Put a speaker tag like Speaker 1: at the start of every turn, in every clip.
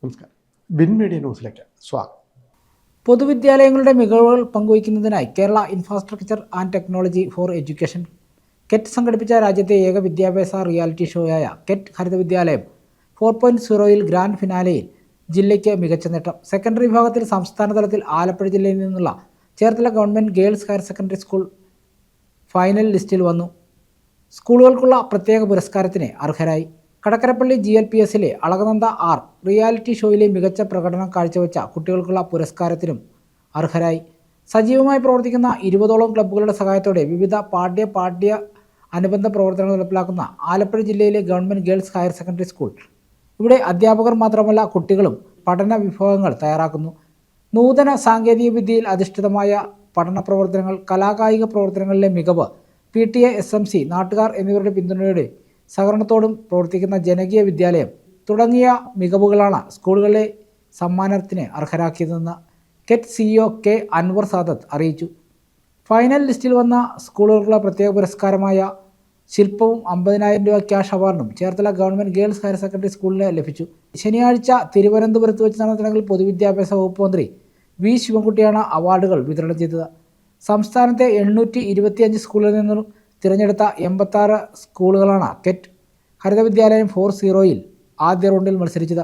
Speaker 1: നമസ്കാരം. Bin media ന്യൂസിലേക്ക് സ്വാഗതം.
Speaker 2: പൊതുവിദ്യാലയങ്ങളുടെ മികവുകൾ പങ്കുവയ്ക്കുന്നതിനായി Kerala infrastructure and technology for education കെറ്റ് സംഘടിപ്പിച്ച രാജ്യത്തെ ഏക വിദ്യാഭ്യാസ റിയാലിറ്റി ഷോയായ കെറ്റ് ഹരിത വിദ്യാലയം 4.0യിൽ ഗ്രാൻഡ് ഫിനാലെയിൽ ജില്ലയ്ക്ക് മികച്ച നേട്ടം. സെക്കൻഡറി വിഭാഗത്തിൽ സംസ്ഥാന തലത്തിൽ ആലപ്പുഴ ജില്ലയിൽ നിന്നുള്ള Cherthala government girls higher secondary school final ലിസ്റ്റിൽ വന്നു. സ്കൂളുകൾക്കുള്ള പ്രത്യേക പുരസ്കാരത്തിന് അർഹരായി. കടക്കരപ്പള്ളി GLPSലെ അളകനന്ദ ആർ റിയാലിറ്റി ഷോയിലെ മികച്ച പ്രകടനം കാഴ്ചവെച്ച കുട്ടികൾക്കുള്ള പുരസ്കാരത്തിനും അർഹരായി. സജീവമായി പ്രവർത്തിക്കുന്ന 20ഓളം ക്ലബ്ബുകളുടെ സഹായത്തോടെ വിവിധ പാഠ്യ അനുബന്ധ പ്രവർത്തനങ്ങൾ നടപ്പിലാക്കുന്ന ആലപ്പുഴ ജില്ലയിലെ government girls higher secondary school ഇവിടെ അധ്യാപകർ മാത്രമല്ല കുട്ടികളും പഠന വിഭവങ്ങൾ തയ്യാറാക്കുന്നു. നൂതന സാങ്കേതിക വിദ്യയിൽ അധിഷ്ഠിതമായ പഠന പ്രവർത്തനങ്ങൾ, കലാകായിക പ്രവർത്തനങ്ങളിലെ മികവ്, PTA, SMC, നാട്ടുകാർ എന്നിവരുടെ പിന്തുണയോടെ സഹകരണത്തോടും പ്രവർത്തിക്കുന്ന ജനകീയ വിദ്യാലയം തുടങ്ങിയ മികവുകളാണ് സ്കൂളുകളെ സമ്മാനത്തിന് അർഹരാക്കിയതെന്ന് കെറ്റ് CEO K. അൻവർ സാദത്ത് അറിയിച്ചു. ഫൈനൽ ലിസ്റ്റിൽ വന്ന സ്കൂളുകൾക്കുള്ള പ്രത്യേക പുരസ്കാരമായ ശില്പവും 50,000 രൂപ ക്യാഷ് അവാർഡും Cherthala government girls higher secondary സ്കൂളിന് ലഭിച്ചു. ശനിയാഴ്ച തിരുവനന്തപുരത്ത് വെച്ച് നടന്ന ചടങ്ങിൽ പൊതുവിദ്യാഭ്യാസ വകുപ്പ് മന്ത്രി V. ശിവൻകുട്ടിയാണ് അവാർഡുകൾ വിതരണം ചെയ്തത്. സംസ്ഥാനത്തെ 825 സ്കൂളിൽ നിന്നും തിരഞ്ഞെടുത്ത 86 സ്കൂളുകളാണ് കെറ്റ് ഹരിത വിദ്യാലയം 4.0യിൽ ആദ്യ റൗണ്ടിൽ മത്സരിച്ചത്.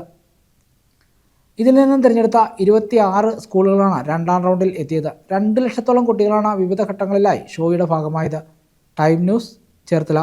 Speaker 2: ഇതിൽ നിന്നും തിരഞ്ഞെടുത്ത 26 സ്കൂളുകളാണ് രണ്ടാം റൗണ്ടിൽ എത്തിയത്. 2 ലക്ഷത്തോളം കുട്ടികളാണ് വിവിധ ഘട്ടങ്ങളിലായി ഷോയുടെ ഭാഗമായത്. Time news, Cherthala.